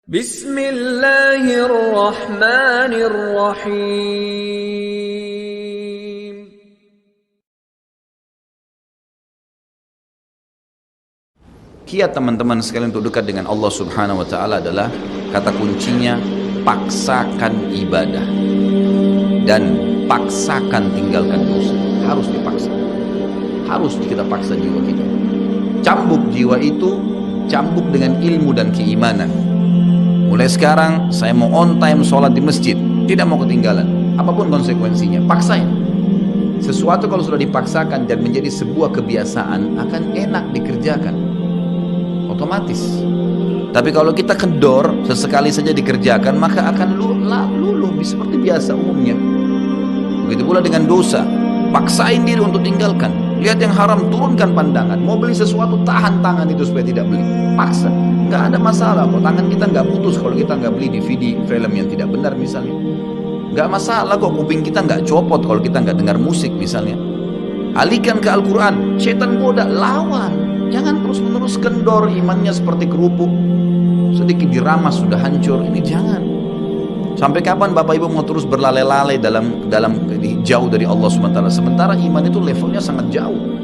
Bismillahirrahmanirrahim. Kiat teman-teman sekalian untuk dekat dengan Allah Subhanahu wa Ta'ala adalah kata kuncinya paksakan ibadah dan paksakan tinggalkan dosa. Harus dipaksa, harus kita paksa jiwa kita. Cambuk jiwa itu cambuk dengan ilmu dan keimanan. Mulai sekarang saya mau on time sholat di masjid, tidak mau ketinggalan apapun konsekuensinya, paksain. Sesuatu kalau sudah dipaksakan dan menjadi sebuah kebiasaan akan enak dikerjakan otomatis. Tapi kalau kita kendor, sesekali saja dikerjakan, maka akan luluh seperti biasa umumnya. Begitu pula dengan dosa, paksain diri untuk tinggalkan. Lihat yang haram, turunkan pandangan. Mau beli sesuatu, tahan tangan itu supaya tidak beli, paksa. Nggak ada masalah kok, tangan kita nggak putus kalau kita nggak beli DVD film yang tidak benar misalnya. Nggak masalah kok, kuping kita nggak copot kalau kita nggak dengar musik misalnya. Alihkan ke Al-Quran, setan goda, lawan. Jangan terus-menerus kendor, imannya seperti kerupuk, sedikit diramas sudah hancur. Ini jangan. Sampai kapan Bapak Ibu mau terus berlale-lale dalam jauh dari Allah SWT? Sementara iman itu levelnya sangat jauh.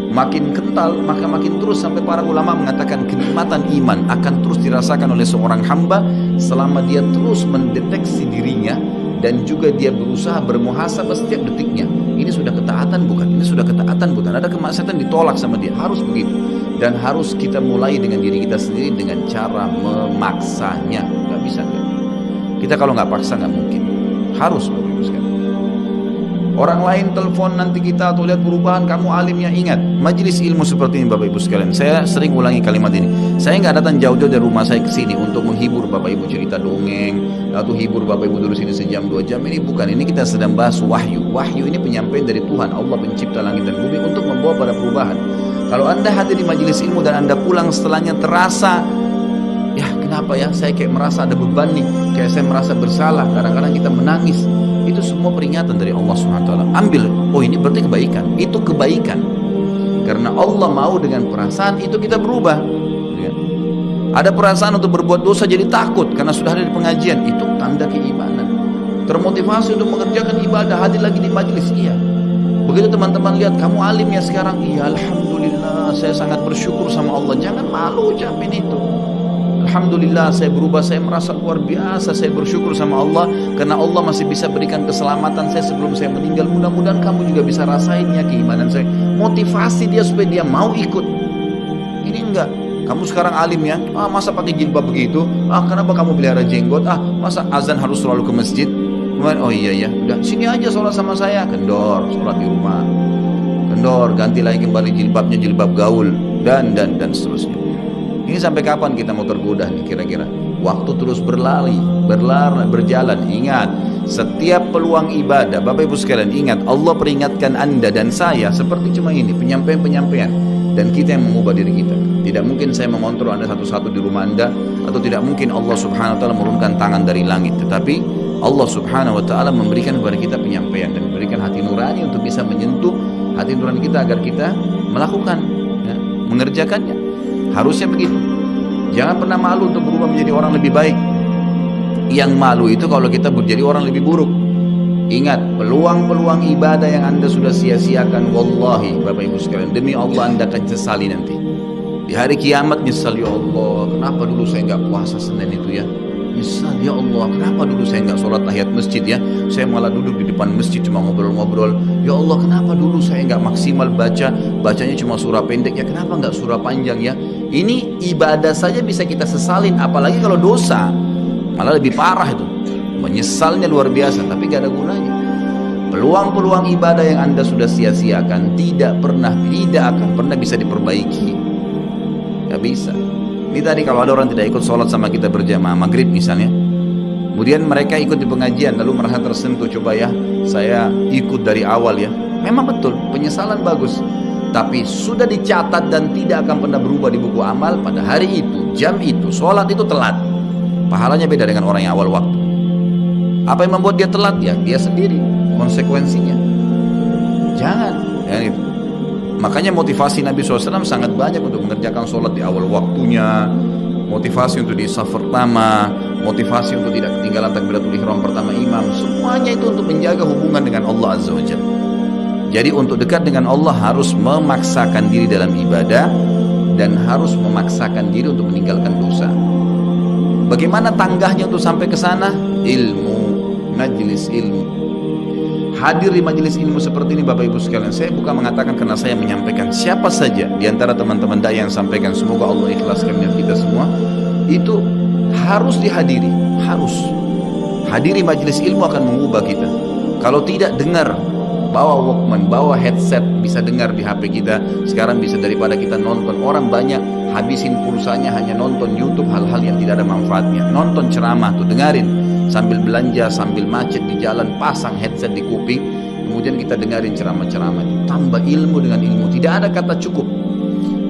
Makin kental, maka makin terus, sampai para ulama mengatakan kenikmatan iman akan terus dirasakan oleh seorang hamba selama dia terus mendeteksi dirinya dan juga dia berusaha bermuhasabah setiap detiknya. Ini sudah ketaatan bukan? Ini sudah ketaatan bukan? Ada kemaksiatan ditolak sama dia. Harus begitu. Dan harus kita mulai dengan diri kita sendiri dengan cara memaksanya. Gak bisa kan? Kita kalau nggak paksa nggak mungkin. Harus Bapak Ibu sekalian. Orang lain telepon nanti kita atau lihat perubahan, kamu alimnya. Ingat, majelis ilmu seperti ini Bapak Ibu sekalian. Saya sering ulangi kalimat ini. Saya nggak datang jauh-jauh dari rumah saya ke sini untuk menghibur Bapak Ibu cerita dongeng atau hibur Bapak Ibu dulu sini sejam 2 jam. Ini bukan. Ini kita sedang bahas wahyu. Wahyu ini penyampaian dari Tuhan, Allah pencipta langit dan bumi, untuk membawa pada perubahan. Kalau Anda hadir di majelis ilmu dan Anda pulang setelahnya terasa, ya kenapa ya saya kayak merasa ada beban nih, kayak saya merasa bersalah, kadang-kadang kita menangis, itu semua peringatan dari Allah SWT. Ambil, oh ini berarti kebaikan, itu kebaikan, karena Allah mau dengan perasaan itu kita berubah. Ada perasaan untuk berbuat dosa jadi takut karena sudah ada di pengajian, itu tanda keimanan. Termotivasi untuk mengerjakan ibadah, hadir lagi di majelis, iya. Begitu teman-teman lihat kamu alim ya sekarang, iya alhamdulillah, saya sangat bersyukur sama Allah. Jangan malu ucapin itu. Alhamdulillah saya berubah, saya merasa luar biasa, saya bersyukur sama Allah karena Allah masih bisa berikan keselamatan saya sebelum saya meninggal. Mudah-mudahan kamu juga bisa rasainnya keimanan saya. Motivasi dia supaya dia mau ikut. Ini enggak, kamu sekarang alim ya, masa pakai jilbab begitu, kenapa kamu pelihara jenggot, masa azan harus selalu ke masjid. Oh iya, udah sini aja sholat sama saya. Kendor, sholat di rumah. Kendor, ganti lagi kembali jilbabnya jilbab gaul, dan seterusnya. Ini sampai kapan kita mau tergoda nih kira-kira? Waktu terus berjalan. Ingat, setiap peluang ibadah, Bapak Ibu sekalian, ingat, Allah peringatkan Anda dan saya seperti cuma ini, penyampaian, dan kita yang mengubah diri kita. Tidak mungkin saya mengontrol Anda satu-satu di rumah Anda, atau tidak mungkin Allah Subhanahu wa Ta'ala menurunkan tangan dari langit. Tetapi Allah Subhanahu wa Ta'ala memberikan kepada kita penyampaian dan memberikan hati nurani untuk bisa menyentuh hati nurani kita agar kita melakukan, ya, mengerjakannya. Harusnya begitu. Jangan pernah malu untuk berubah menjadi orang lebih baik. Yang malu itu kalau kita menjadi orang lebih buruk. Ingat, peluang-peluang ibadah yang Anda sudah sia-siakan, wallahi Bapak Ibu sekalian, demi Allah Anda akan sesali nanti. Di hari kiamat nyesal, ya Allah, kenapa dulu saya nggak puasa Senin itu ya? Nyesal, ya Allah, kenapa dulu saya nggak sholat tahiyat masjid ya? Saya malah duduk di depan masjid cuma ngobrol-ngobrol. Ya Allah, kenapa dulu saya nggak maksimal bacanya cuma surah pendek ya? Kenapa nggak surah panjang ya? Ini ibadah saja bisa kita sesalin, apalagi kalau dosa, malah lebih parah itu. Menyesalnya luar biasa, tapi gak ada gunanya. Peluang-peluang ibadah yang Anda sudah sia-siakan tidak akan pernah bisa diperbaiki. Gak bisa. Ini tadi kalau ada orang tidak ikut sholat sama kita berjamaah maghrib misalnya, kemudian mereka ikut di pengajian lalu merasa tersentuh, coba ya saya ikut dari awal ya. Memang betul, penyesalan bagus, tapi sudah dicatat dan tidak akan pernah berubah di buku amal. Pada hari itu, jam itu, sholat itu telat, pahalanya beda dengan orang yang awal waktu. Apa yang membuat dia telat? Ya dia sendiri, konsekuensinya. Jangan ya, gitu. Makanya motivasi Nabi SAW sangat banyak untuk mengerjakan sholat di awal waktunya, motivasi untuk di saf pertama, motivasi untuk tidak ketinggalan takbiratul ihram pertama imam. Semuanya itu untuk menjaga hubungan dengan Allah Azza wa Jalla. Jadi untuk dekat dengan Allah harus memaksakan diri dalam ibadah dan harus memaksakan diri untuk meninggalkan dosa. Bagaimana tangganya untuk sampai ke sana? Ilmu, majlis ilmu. Hadir di majelis ilmu seperti ini Bapak Ibu sekalian. Saya bukan mengatakan karena saya menyampaikan, siapa saja di antara teman-teman dai yang sampaikan, semoga Allah ikhlaskan niat kita semua, itu harus dihadiri, harus. Hadiri majelis ilmu akan mengubah kita. Kalau tidak, dengar, bawa Walkman, bawa headset, bisa dengar di HP kita. Sekarang bisa daripada kita nonton, orang banyak habisin pulsanya hanya nonton YouTube hal-hal yang tidak ada manfaatnya. Nonton ceramah tuh, dengarin sambil belanja, sambil macet di jalan, pasang headset di kuping, kemudian kita dengarin ceramah-ceramah itu. Tambah ilmu dengan ilmu, tidak ada kata cukup.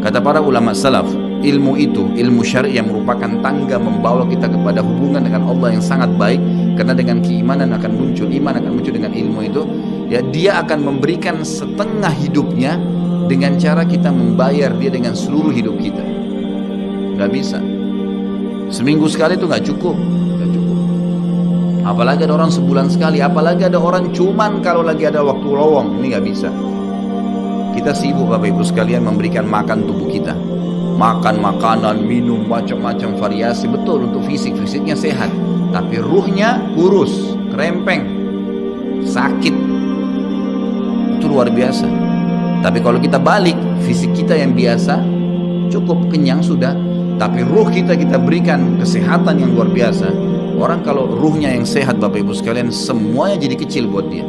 Kata para ulama salaf, ilmu itu, ilmu syar'i yang merupakan tangga membawa kita kepada hubungan dengan Allah yang sangat baik. Karena dengan keimanan akan muncul, iman akan muncul dengan ilmu itu. Ya, dia akan memberikan setengah hidupnya dengan cara kita membayar dia dengan seluruh hidup kita. Gak bisa. Seminggu sekali itu gak cukup. Gak cukup. Apalagi ada orang sebulan sekali, apalagi ada orang cuman kalau lagi ada waktu lowong, ini gak bisa. Kita sibuk Bapak Ibu sekalian memberikan makan tubuh kita. Makan makanan, minum, macam-macam variasi, betul untuk fisiknya sehat. Tapi ruhnya kurus, kerempeng, sakit. Itu luar biasa. Tapi kalau kita balik, fisik kita yang biasa, cukup kenyang sudah. Tapi ruh kita berikan kesehatan yang luar biasa. Orang kalau ruhnya yang sehat Bapak Ibu sekalian, semuanya jadi kecil buat dia.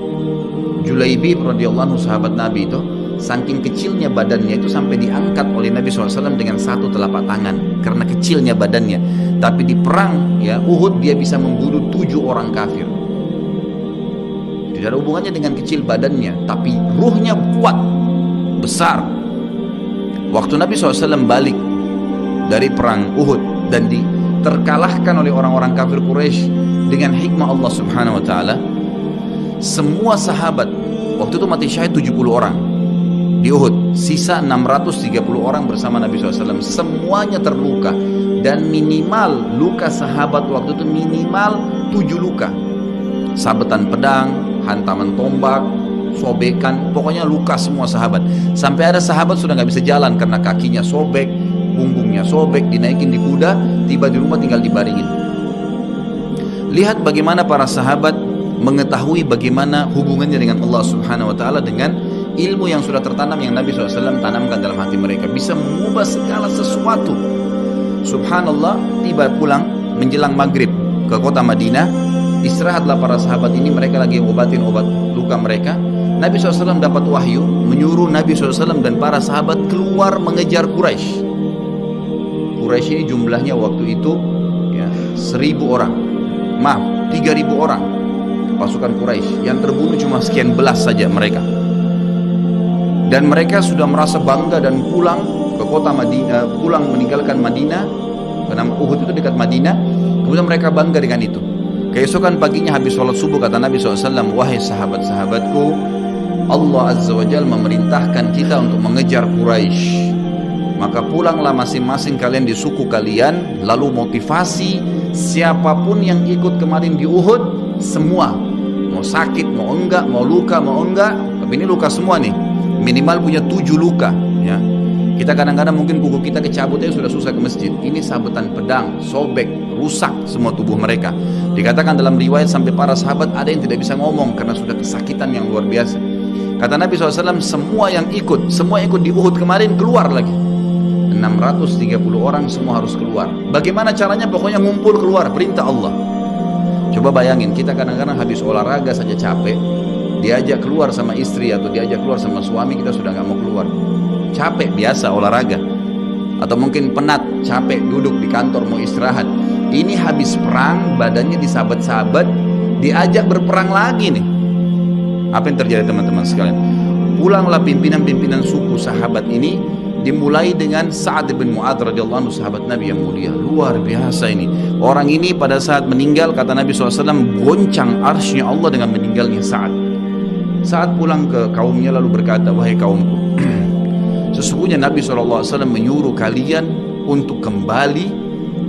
Julaibib radhiyallahu anhu, sahabat Nabi itu, saking kecilnya badannya itu sampai diangkat oleh Nabi SAW dengan satu telapak tangan karena kecilnya badannya. Tapi di perang ya Uhud dia bisa membunuh 7 orang kafir. Tidak ada hubungannya dengan kecil badannya, tapi ruhnya kuat, besar. Waktu Nabi SAW balik dari perang Uhud dan terkalahkan oleh orang-orang kafir Quraisy dengan hikmah Allah Subhanahu wa taala, semua sahabat waktu itu mati syahid 70 orang di Uhud, sisa 630 orang bersama Nabi SAW. Semuanya terluka, dan minimal luka sahabat waktu itu minimal 7 luka. Sabetan pedang, hantaman tombak, sobekan, pokoknya luka semua sahabat. Sampai ada sahabat sudah nggak bisa jalan karena kakinya sobek, punggungnya sobek, dinaikin di kuda, tiba di rumah tinggal dibaringin. Lihat bagaimana para sahabat mengetahui bagaimana hubungannya dengan Allah Subhanahu wa taala dengan ilmu yang sudah tertanam yang Nabi SAW tanamkan dalam hati mereka, bisa mengubah segala sesuatu. Subhanallah, tiba pulang menjelang maghrib ke kota Madinah, istirahatlah para sahabat ini, mereka lagi obatin obat luka mereka. Nabi SAW dapat wahyu menyuruh Nabi SAW dan para sahabat keluar mengejar Quraisy. Quraisy ini jumlahnya waktu itu ya 1.000 orang, maaf 3.000 orang pasukan Quraisy, yang terbunuh cuma sekian belas saja mereka. Dan mereka sudah merasa bangga dan pulang ke kota Madinah, pulang meninggalkan Madinah, karena Uhud itu dekat Madinah. Kemudian mereka bangga dengan itu. Keesokan paginya habis sholat subuh kata Nabi SAW, wahai sahabat-sahabatku, Allah Azza wa Jalla memerintahkan kita untuk mengejar Quraisy. Maka pulanglah masing-masing kalian di suku kalian, lalu motivasi siapapun yang ikut kemarin di Uhud, semua mau sakit, mau enggak, mau luka, mau enggak, tapi ini luka semua nih, minimal punya 7 luka ya. Kita kadang-kadang mungkin kuku kita kecabut aja sudah susah ke masjid. Ini sabetan pedang, sobek, rusak semua tubuh mereka. Dikatakan dalam riwayat sampai para sahabat ada yang tidak bisa ngomong karena sudah kesakitan yang luar biasa. Kata Nabi SAW, semua yang ikut di Uhud kemarin keluar lagi. 630 orang semua harus keluar. Bagaimana caranya? Pokoknya ngumpul keluar, perintah Allah. Coba bayangin, kita kadang-kadang habis olahraga saja capek, diajak keluar sama istri atau diajak keluar sama suami, kita sudah gak mau keluar. Capek biasa olahraga, atau mungkin penat, capek duduk di kantor mau istirahat. Ini habis perang, badannya disabet-sabet, diajak berperang lagi nih. Apa yang terjadi teman-teman sekalian? Pulanglah pimpinan-pimpinan suku sahabat ini, dimulai dengan Sa'ad bin Mu'adz radhiyallahu anhu, sahabat Nabi yang mulia. Luar biasa ini. Orang ini pada saat meninggal, kata Nabi SAW, goncang arsy Allah dengan meninggalnya Sa'ad. Saat pulang ke kaumnya lalu berkata, wahai kaumku, sesungguhnya Nabi SAW menyuruh kalian untuk kembali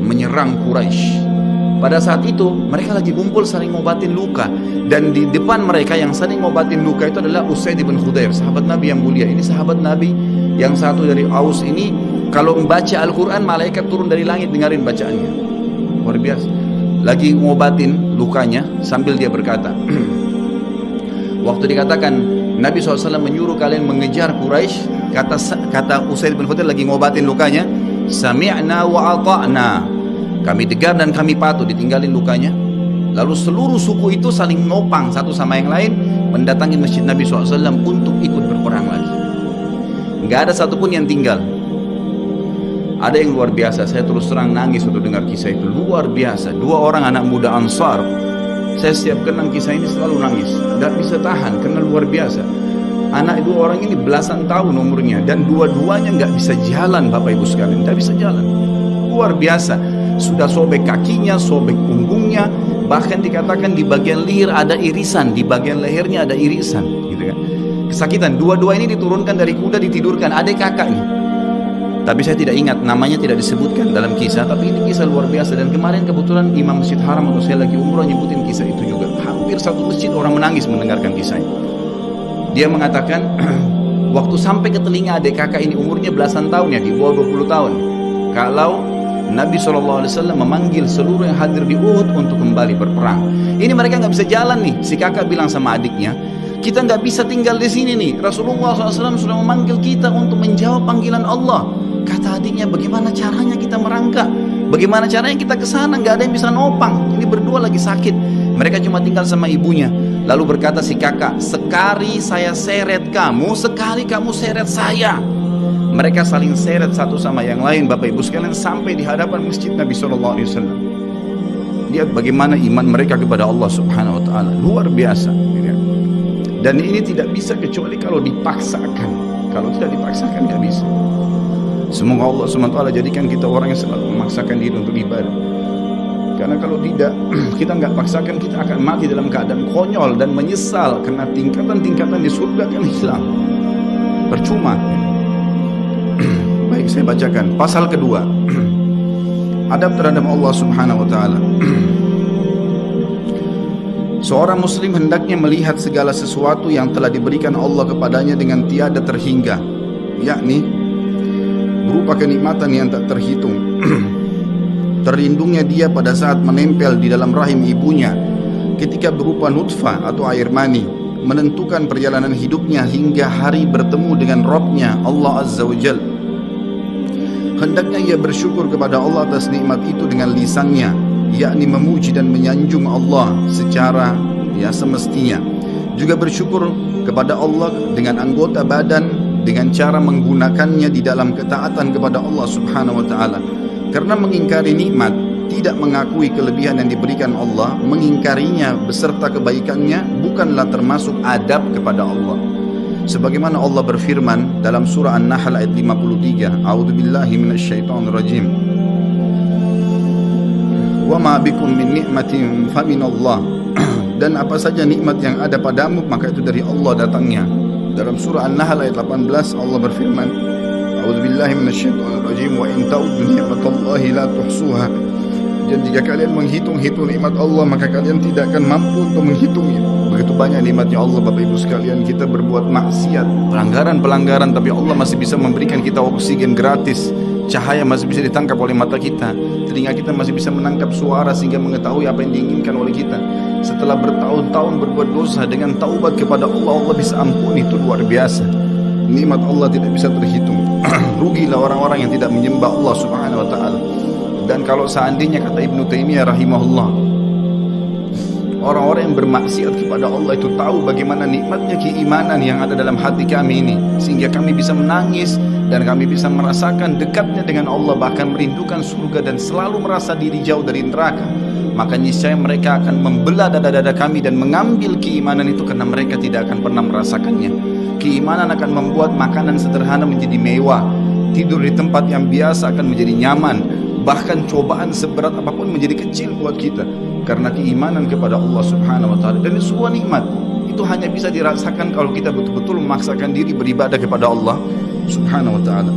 menyerang Quraisy. Pada saat itu mereka lagi kumpul saling ngobatin luka, dan di depan mereka yang saling ngobatin luka itu adalah Usaid bin Khudair, sahabat Nabi yang mulia. Ini sahabat Nabi yang satu dari Aus ini, kalau membaca Al-Quran malaikat turun dari langit dengerin bacaannya, luar biasa. Lagi ngobatin lukanya sambil dia berkata, waktu dikatakan Nabi SAW menyuruh kalian mengejar Quraisy, kata Usaid bin Khudair lagi ngobatin lukanya, sami'na wa ata'na, kami dengar dan kami patuh, ditinggalin lukanya. Lalu seluruh suku itu saling nopang satu sama yang lain mendatangi masjid Nabi SAW untuk ikut berperang lagi. Nggak ada satupun yang tinggal. Ada yang luar biasa, saya terus terang nangis untuk dengar kisah itu, luar biasa. Dua orang anak muda Ansar, saya setiap kenang kisah ini selalu nangis, nggak bisa tahan karena luar biasa. Anak dua orang ini belasan tahun umurnya, dan dua-duanya nggak bisa jalan, Bapak Ibu sekalian, nggak bisa jalan, luar biasa. Sudah sobek kakinya, sobek punggungnya, bahkan dikatakan di bagian leher ada irisan, di bagian lehernya ada irisan, gitu kan. Kesakitan. Dua-dua ini diturunkan dari kuda, ditidurkan, adik kakaknya. Tapi saya tidak ingat, namanya tidak disebutkan dalam kisah, tapi ini kisah luar biasa. Dan kemarin kebetulan Imam Masjid Haram atau saya lagi umrah nyebutin kisah itu juga. Hampir satu masjid orang menangis mendengarkan kisahnya. Dia mengatakan, waktu sampai ke telinga adik kakak ini, umurnya belasan tahun ya, di bawah 20 tahun. Kalau Nabi SAW memanggil seluruh yang hadir di Uhud untuk kembali berperang. Ini mereka nggak bisa jalan nih. Si kakak bilang sama adiknya, kita nggak bisa tinggal di sini nih. Rasulullah SAW sudah memanggil kita untuk menjawab panggilan Allah. Kata adiknya, bagaimana caranya kita merangkak? Bagaimana caranya kita ke sana? Nggak ada yang bisa nopang. Ini berdua lagi sakit. Mereka cuma tinggal sama ibunya. Lalu berkata si kakak, sekali saya seret kamu, sekali kamu seret saya. Mereka saling seret satu sama yang lain, Bapak Ibu sekalian, sampai di hadapan masjid Nabi SAW. Lihat bagaimana iman mereka kepada Allah Subhanahu Wa Taala, luar biasa. Dan ini tidak bisa kecuali kalau dipaksakan. Kalau tidak dipaksakan nggak bisa. Semoga Allah Subhanahu Wa Taala jadikan kita orang yang selalu memaksakan diri untuk ibadah. Karena kalau tidak, kita nggak paksakan, kita akan mati dalam keadaan konyol dan menyesal, karena tingkatan-tingkatan di surga akan hilang, percuma. Baik, saya bacakan pasal kedua. Adab terhadap Allah Subhanahu Wa Taala. Seorang muslim hendaknya melihat segala sesuatu yang telah diberikan Allah kepadanya dengan tiada terhingga, yakni berupa kenikmatan yang tak terhitung. Terlindungnya dia pada saat menempel di dalam rahim ibunya ketika berupa nutfah atau air mani, menentukan perjalanan hidupnya hingga hari bertemu dengan Rabbnya Allah Azza wa Jal. Hendaknya ia bersyukur kepada Allah atas nikmat itu dengan lisannya, yakni memuji dan menyanjung Allah secara semestinya. Juga bersyukur kepada Allah dengan anggota badan, dengan cara menggunakannya di dalam ketaatan kepada Allah Subhanahu wa Ta'ala. Karena mengingkari nikmat, tidak mengakui kelebihan yang diberikan Allah, mengingkarinya beserta kebaikannya bukanlah termasuk adab kepada Allah. Sebagaimana Allah berfirman dalam surah An-Nahl ayat 53, A'udzubillahi minasyaitonirrajim. Wa ma bikum min ni'matin faminallah. Dan apa saja nikmat yang ada padamu maka itu dari Allah datangnya. Dalam surah An-Nahl ayat 18 Allah berfirman, A'udzubillahi minasyaitonirrajim, wa in ta'uddu ni'matallahi la tuhsuha. Dan jika kalian menghitung-hitung nikmat Allah maka kalian tidak akan mampu untuk menghitungnya. Begitu banyak nikmatnya Allah, Bapak Ibu sekalian. Kita berbuat maksiat, pelanggaran-pelanggaran, tapi Allah masih bisa memberikan kita oksigen gratis, cahaya masih bisa ditangkap oleh mata kita, telinga kita masih bisa menangkap suara sehingga mengetahui apa yang diinginkan oleh kita. Setelah bertahun-tahun berbuat dosa, dengan taubat kepada Allah, Allah bisa ampuni. Itu luar biasa. Nikmat Allah tidak bisa terhitung. Rugilah orang-orang yang tidak menyembah Allah Subhanahu wa Ta'ala. Dan kalau seandainya, kata Ibnu Taimiyah rahimahullah, orang-orang yang bermaksiat kepada Allah itu tahu bagaimana nikmatnya keimanan yang ada dalam hati kami ini, sehingga kami bisa menangis dan kami bisa merasakan dekatnya dengan Allah, bahkan merindukan surga dan selalu merasa diri jauh dari neraka, maka niscaya mereka akan membelah dada-dada kami dan mengambil keimanan itu, karena mereka tidak akan pernah merasakannya. Keimanan akan membuat makanan sederhana menjadi mewah, tidur di tempat yang biasa akan menjadi nyaman, bahkan cobaan seberat apapun menjadi kecil buat kita karena keimanan kepada Allah Subhanahu wa Ta'ala. Dan itu sebuah nikmat, itu hanya bisa dirasakan kalau kita betul-betul memaksakan diri beribadah kepada Allah Subhanahu wa Ta'ala.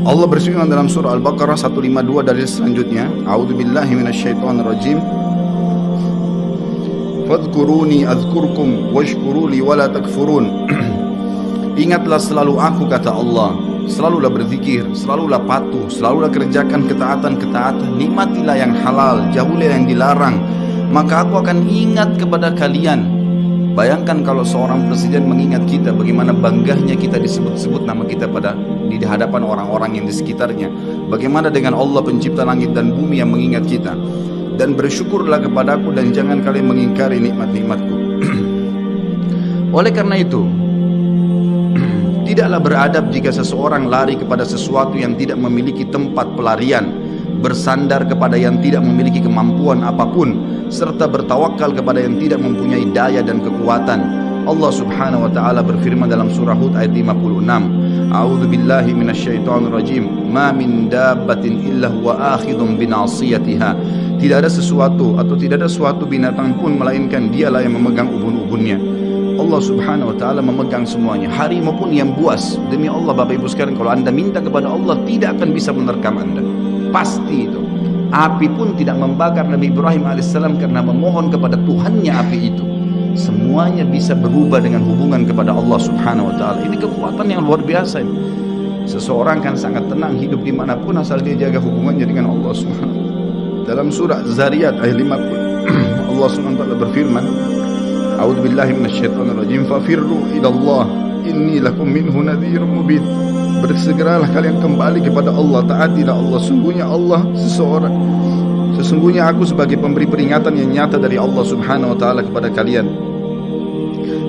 Allah berfirman dalam surah Al-Baqarah 152 dalil selanjutnya, A'udzubillahi minasyaitonirrajim. Fadhkuruni adzkurkum washkuruli wala takfurun. Ingatlah selalu aku, kata Allah. Selalulah berzikir, selalulah patuh, selalulah kerjakan ketaatan-ketaatan. Nikmatilah yang halal, jauhilah yang dilarang, maka aku akan ingat kepada kalian. Bayangkan kalau seorang presiden mengingat kita, bagaimana bangganya kita disebut-sebut nama kita di hadapan orang-orang yang di sekitarnya. Bagaimana dengan Allah pencipta langit dan bumi yang mengingat kita. Dan bersyukurlah kepadaku dan jangan kalian mengingkari nikmat-nikmatku. Oleh karena itu, tidaklah beradab jika seseorang lari kepada sesuatu yang tidak memiliki tempat pelarian, bersandar kepada yang tidak memiliki kemampuan apapun, serta bertawakal kepada yang tidak mempunyai daya dan kekuatan. Allah subhanahu wa ta'ala berfirman dalam surah Hud ayat 56, A'udzu billahi minasyaitonir rajim. Ma min dabbatin illa huwa akhidhun binasiyatiha. Tidak ada sesuatu atau tidak ada suatu binatang pun melainkan dialah yang memegang ubun-ubunnya. Allah subhanahu wa ta'ala memegang semuanya. Harimau pun yang buas. Demi Allah Bapak Ibu sekalian, kalau anda minta kepada Allah, tidak akan bisa menerkam anda. Pasti itu. Api pun tidak membakar Nabi Ibrahim alaihissalam karena memohon kepada Tuhannya api itu. Semuanya bisa berubah dengan hubungan kepada Allah subhanahu wa ta'ala. Ini kekuatan yang luar biasa ini. Seseorang kan sangat tenang hidup dimanapun asal dia jaga hubungannya dengan Allah subhanahu wa ta'ala. Dalam surah Zariyat ayat 50 Allah subhanahu wa ta'ala berfirman, A'udzu billahi minasyaitonir rajim. Fafirru ila Allah inni lakum minhu nadhirun mubin. Bersegeralah kalian kembali kepada Allah, taatilah Allah. Sesungguhnya aku sebagai pemberi peringatan yang nyata dari Allah subhanahu wa ta'ala kepada kalian.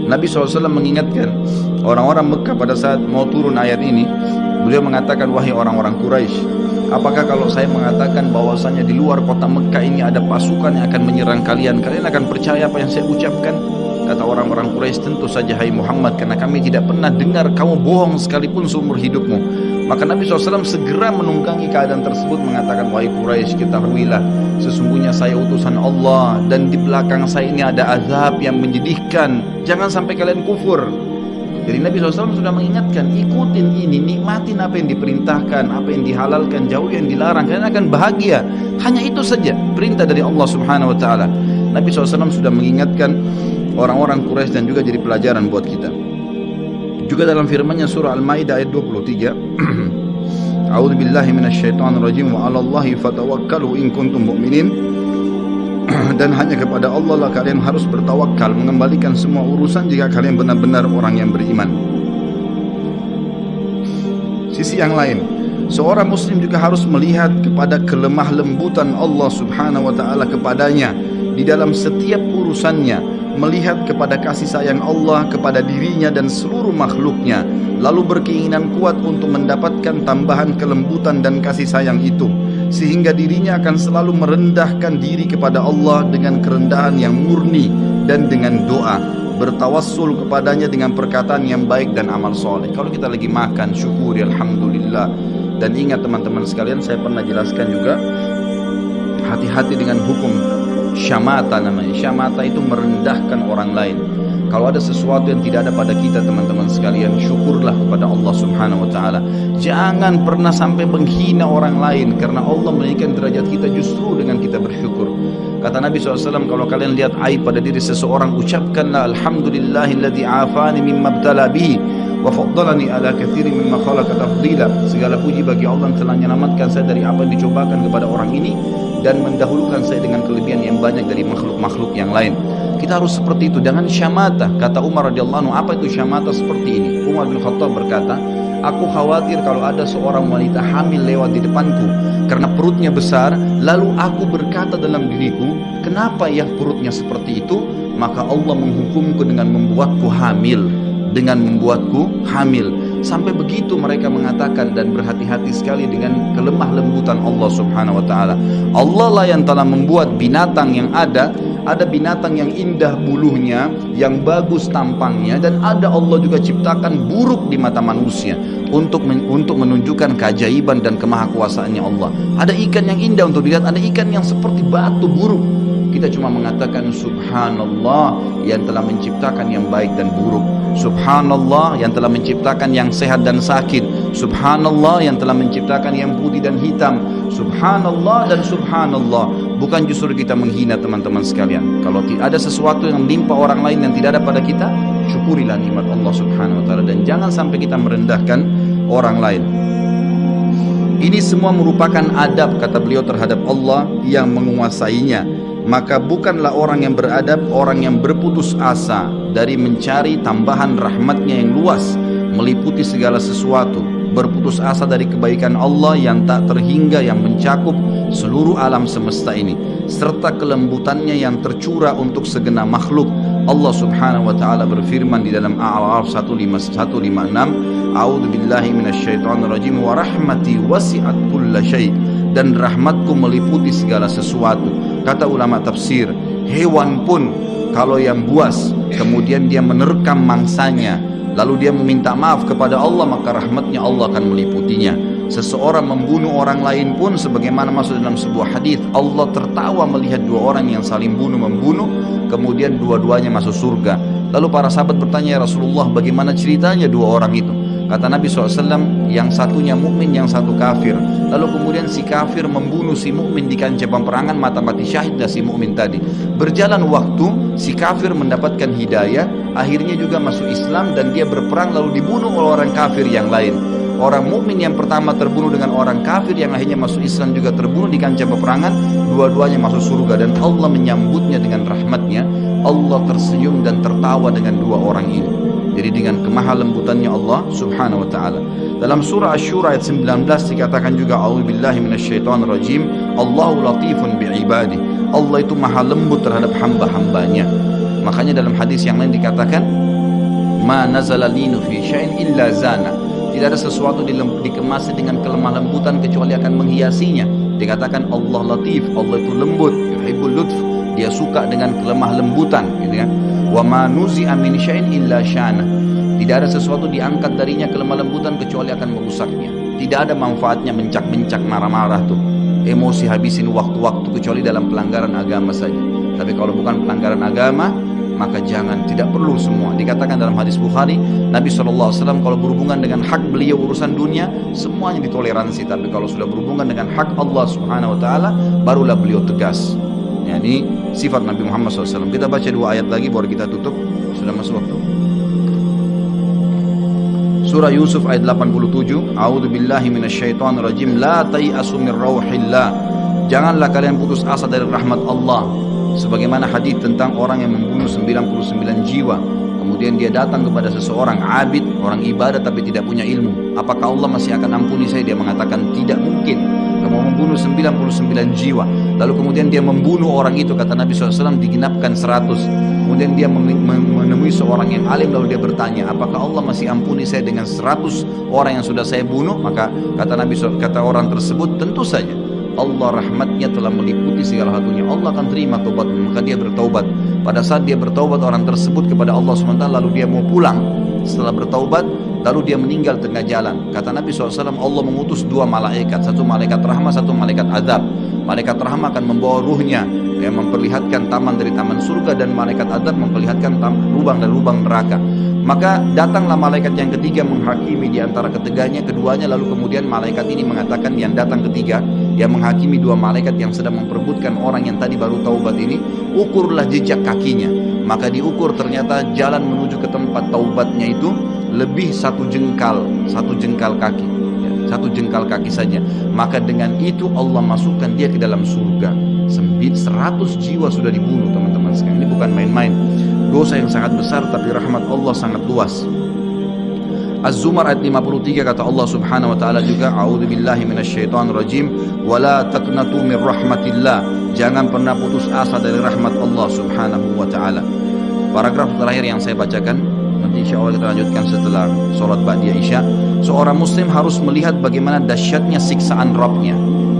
Nabi SAW mengingatkan orang-orang Mekah pada saat mau turun ayat ini. Beliau mengatakan, wahai orang-orang Quraisy, apakah kalau saya mengatakan bahwasanya di luar kota Mekah ini ada pasukan yang akan menyerang kalian, kalian akan percaya apa yang saya ucapkan? Kata orang-orang Quraisy, tentu saja hai Muhammad, karena kami tidak pernah dengar kamu bohong sekalipun seumur hidupmu. Maka Nabi SAW segera menunggangi keadaan tersebut, mengatakan, wahai Quraisy, ketahuilah sesungguhnya saya utusan Allah dan di belakang saya ini ada azab yang menyedihkan. Jangan sampai kalian kufur. Jadi Nabi SAW sudah mengingatkan, ikutin ini, nikmatin apa yang diperintahkan, apa yang dihalalkan, jauh yang dilarang, kalian akan bahagia. Hanya itu saja perintah dari Allah subhanahu wa ta'ala. Nabi SAW sudah mengingatkan orang-orang Quraisy dan juga jadi pelajaran buat kita. Juga dalam firman-Nya surah Al-Maidah ayat 23, A'udzu billahi minasyaitonir rajim wa 'alallahi fatawakkalu in kuntum mu'minin. Dan hanya kepada Allah lah kalian harus bertawakal, mengembalikan semua urusan jika kalian benar-benar orang yang beriman. Sisi yang lain, seorang muslim juga harus melihat kepada kelemah lembutan Allah subhanahu wa ta'ala kepadanya di dalam setiap urusannya, melihat kepada kasih sayang Allah kepada dirinya dan seluruh makhluknya, lalu berkeinginan kuat untuk mendapatkan tambahan kelembutan dan kasih sayang itu, sehingga dirinya akan selalu merendahkan diri kepada Allah dengan kerendahan yang murni dan dengan doa, bertawassul kepadanya dengan perkataan yang baik dan amal soleh. Kalau kita lagi makan, syukuri alhamdulillah. Dan ingat teman-teman sekalian, saya pernah jelaskan juga, hati-hati dengan hukum syamata namanya. Syamata itu merendahkan orang lain. Kalau ada sesuatu yang tidak ada pada kita teman-teman sekalian, syukurlah kepada Allah subhanahu wa ta'ala. Jangan pernah sampai menghina orang lain, karena Allah menaikkan derajat kita justru dengan kita bersyukur. Kata Nabi SAW, kalau kalian lihat aib pada diri seseorang, ucapkanlah alhamdulillahilladzi afani mimma btala bihi wa faddalani ala katsirin mimma khalaqa tafdila. Segala puji bagi Allah yang telah menyelamatkan saya dari apa yang dicobakan kepada orang ini dan mendahulukan saya dengan kelebihan yang banyak dari makhluk-makhluk yang lain. Kita harus seperti itu, dengan syamata. Kata Umar radhiyallahu anhu, apa itu syamata seperti ini? Umar bin Khattab berkata, aku khawatir kalau ada seorang wanita hamil lewat di depanku karena perutnya besar, lalu aku berkata dalam diriku, kenapa ya perutnya seperti itu? Maka Allah menghukumku dengan membuatku hamil, Sampai begitu mereka mengatakan, dan berhati-hati sekali dengan kelemah lembutan Allah subhanahu wa ta'ala. Allah lah yang telah membuat binatang yang ada binatang yang indah bulunya, yang bagus tampangnya, dan ada Allah juga ciptakan buruk di mata manusia untuk menunjukkan keajaiban dan kemahakuasaannya Allah. Ada ikan yang indah untuk dilihat, ada ikan yang seperti batu buruk. Kita cuma mengatakan subhanallah yang telah menciptakan yang baik dan buruk, subhanallah yang telah menciptakan yang sehat dan sakit, subhanallah yang telah menciptakan yang putih dan hitam, subhanallah dan subhanallah. Bukan justru kita menghina teman-teman sekalian. Kalau ada sesuatu yang menimpa orang lain yang tidak ada pada kita, syukurilah nikmat Allah subhanahu wa ta'ala, dan jangan sampai kita merendahkan orang lain. Ini semua merupakan adab, kata beliau, terhadap Allah yang menguasainya. Maka bukanlah orang yang beradab orang yang berputus asa dari mencari tambahan rahmatnya yang luas, meliputi segala sesuatu, berputus asa dari kebaikan Allah yang tak terhingga, yang mencakup seluruh alam semesta ini, serta kelembutannya yang tercurah untuk segenap makhluk. Allah subhanahu wa ta'ala berfirman di dalam A'raf 156, A'udzu billahi minasyaitonir rajim, wa rahmati wasi'at kulla syai', dan rahmatku meliputi segala sesuatu. Kata ulama tafsir, hewan pun kalau yang buas kemudian dia menerkam mangsanya lalu dia meminta maaf kepada Allah, maka rahmatnya Allah akan meliputinya. Seseorang membunuh orang lain pun, sebagaimana masuk dalam sebuah hadis, Allah tertawa melihat dua orang yang saling membunuh, kemudian dua-duanya masuk surga. Lalu para sahabat bertanya, ya Rasulullah, bagaimana ceritanya dua orang itu? Kata Nabi SAW, yang satunya mukmin, yang satu kafir. Lalu kemudian si kafir membunuh si mukmin di kancah peperangan, mati syahid dah si mukmin tadi. Berjalan waktu, si kafir mendapatkan hidayah, akhirnya juga masuk Islam, dan dia berperang lalu dibunuh oleh orang kafir yang lain. Orang mukmin yang pertama terbunuh dengan orang kafir yang akhirnya masuk Islam juga terbunuh di kancah peperangan, dua-duanya masuk surga, dan Allah menyambutnya dengan rahmatnya. Allah tersenyum dan tertawa dengan dua orang ini. Jadi dengan kemahalembutannya Allah subhanahu wa ta'ala. Dalam surah Asy-Syura ayat 19 dikatakan juga, A'udzubillahi minasyaitonirrajim, Allahu latifun bi'ibadi. Allah itu maha lembut terhadap hamba-hambanya. Makanya dalam hadis yang lain dikatakan, ma nazala linu fi syai'in illa zana. Tidak ada sesuatu dikemas dengan kelemah lembutan kecuali akan menghiasinya. Dikatakan Allah latif, Allah itu lembut, yuhibbul lutf, dia suka dengan kelemah lembutan, gitu kan. Wa ma nuzi'a min syai'in illa syana. Tidak ada sesuatu diangkat darinya kelemah lembutan kecuali akan merusaknya. Tidak ada manfaatnya mencak-mencak, marah-marah tuh, emosi habisin waktu-waktu, kecuali dalam pelanggaran agama saja. Tapi kalau bukan pelanggaran agama, maka jangan, tidak perlu semua. Dikatakan dalam hadis Bukhari, Nabi SAW kalau berhubungan dengan hak beliau urusan dunia, semuanya ditoleransi. Tapi kalau sudah berhubungan dengan hak Allah subhanahu wa ta'ala, barulah beliau tegas. Ya, ini sifat Nabi Muhammad SAW. Kita baca dua ayat lagi baru kita tutup. Sudah masuk waktu. Surah Yusuf ayat 87, A'udzu billahi minasyaitonir rajim, la tai'asu min rauhillah. Janganlah kalian putus asa dari rahmat Allah. Sebagaimana hadis tentang orang yang membunuh 99 jiwa, kemudian dia datang kepada seseorang abid, orang ibadah tapi tidak punya ilmu. Apakah Allah masih akan ampuni saya? Dia mengatakan tidak mungkin. Kamu membunuh 99 jiwa, lalu kemudian dia membunuh orang itu, kata Nabi SAW, digenapkan 100. Kemudian dia menemui seorang yang alim, lalu dia bertanya, apakah Allah masih ampuni saya dengan 100 orang yang sudah saya bunuh? Maka kata Nabi SAW, kata orang tersebut, tentu saja Allah rahmatnya telah meliputi segala satunya, Allah akan terima taubatnya. Maka dia bertaubat. Pada saat dia bertaubat orang tersebut kepada Allah SWT, lalu dia mau pulang setelah bertaubat, lalu dia meninggal tengah jalan. Kata Nabi SAW, Allah mengutus dua malaikat, satu malaikat rahmat, satu malaikat azab. Malaikat rahmat akan membawa ruhnya yang memperlihatkan taman dari taman surga, dan malaikat azab memperlihatkan lubang dan lubang neraka. Maka datanglah malaikat yang ketiga menghakimi di antara keduanya, lalu kemudian malaikat ini mengatakan, yang datang ketiga yang menghakimi dua malaikat yang sedang memperebutkan orang yang tadi baru taubat ini, ukurlah jejak kakinya. Maka diukur, ternyata jalan menuju ke tempat taubatnya itu lebih satu jengkal kaki, ya, satu jengkal kaki saja. Maka dengan itu Allah masukkan dia ke dalam surga. 100 jiwa sudah dibunuh, teman-teman sekalian. Ini bukan main-main. Dosa yang sangat besar, tapi rahmat Allah sangat luas. Az-Zumar ayat 53 kata Allah subhanahu wa ta'ala juga, A'udzu billahi minasyaitonir rajim, wa la taqnatu min rahmatillah. Jangan pernah putus asa dari rahmat Allah subhanahu wa ta'ala. Paragraf terakhir yang saya bacakan, nanti insya Allah kita lanjutkan setelah sholat ba'diyah isya. Seorang muslim harus melihat bagaimana dahsyatnya siksaan Rabbnya.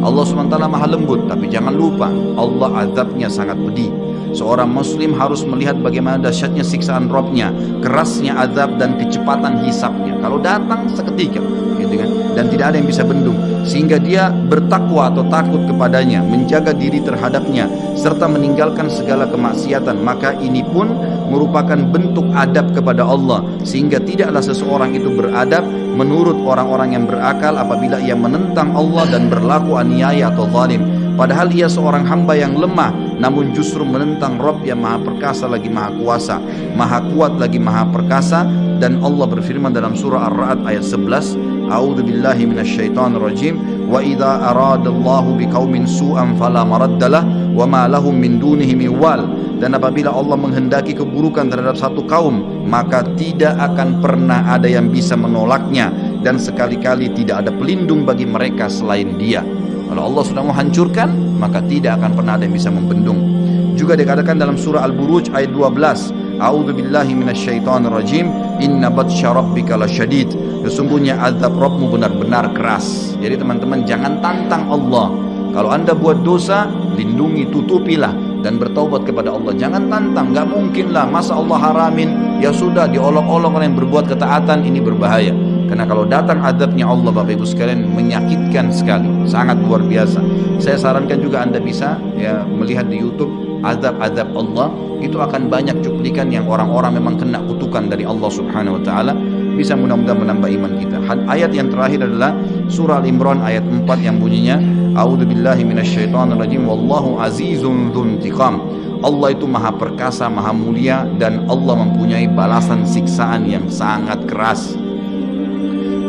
Allah SWT maha lembut, tapi jangan lupa Allah azabnya sangat pedih. Seorang muslim harus melihat bagaimana dahsyatnya siksaan Rabbnya, kerasnya azab dan kecepatan hisabnya. Kalau datang seketika, gitu kan, dan tidak ada yang bisa bendung, sehingga dia bertakwa atau takut kepadanya, menjaga diri terhadapnya, serta meninggalkan segala kemaksiatan. Maka ini pun merupakan bentuk adab kepada Allah, sehingga tidaklah seseorang itu beradab menurut orang-orang yang berakal apabila ia menentang Allah dan berlaku aniaya atau zalim. Padahal ia seorang hamba yang lemah, namun justru menentang Rabb yang maha perkasa lagi maha kuasa, maha kuat lagi maha perkasa. Dan Allah berfirman dalam surah Ar-Ra'd ayat 11, A'udzu billahi minasyaitonir rajim, wa idza aradallahu biqaumin su'an fala maraddalah wa ma lahum min dunihi min wal. Dan apabila Allah menghendaki keburukan terhadap satu kaum, maka tidak akan pernah ada yang bisa menolaknya, dan sekali-kali tidak ada pelindung bagi mereka selain Dia. Kalau Allah sudah menghancurkan, maka tidak akan pernah ada yang bisa membendung. Juga dikatakan dalam surah Al-Buruj ayat 12, A'udzu billahi minasyaitonir rajim, inna batsya rabbika lasyadid. Sesungguhnya azab Rabbmu benar-benar keras. Jadi teman-teman, jangan tantang Allah. Kalau Anda buat dosa, lindungi, tutupilah dan bertaubat kepada Allah. Jangan tantang, nggak mungkin lah, masa Allah haramin, ya sudah diolok-olok orang yang berbuat ketaatan, ini berbahaya. Karena kalau datang azabnya Allah, Bapak Ibu sekalian, menyakitkan sekali, sangat luar biasa. Saya sarankan juga Anda bisa ya melihat di YouTube azab-azab Allah, itu akan banyak cuplikan yang orang-orang memang kena kutukan dari Allah Subhanahu wa taala. Bisa mudah-mudahan menambah iman kita. Ayat yang terakhir adalah surah Al-Imran ayat 4 yang bunyinya, A'udzu billahi minasyaitonir rajim, wallahu azizun dzuntiqam. Allah itu maha perkasa, maha mulia, dan Allah mempunyai balasan siksaan yang sangat keras.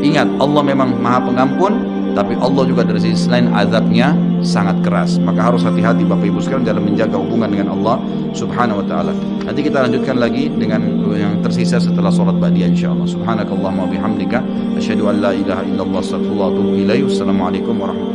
Ingat, Allah memang maha pengampun, tapi Allah juga dari sisi lain azabnya sangat keras. Maka harus hati-hati Bapak Ibu sekalian dalam menjaga hubungan dengan Allah Subhanahu wa taala. Nanti kita lanjutkan lagi dengan yang tersisa setelah salat ba'diyah insyaallah. Subhanakallahumma wa bihamdika asyhadu an la ilaha illallah astaghfiruka wa atubu ilaik. Wassalamualaikum warahmatullahi wabarakatuh.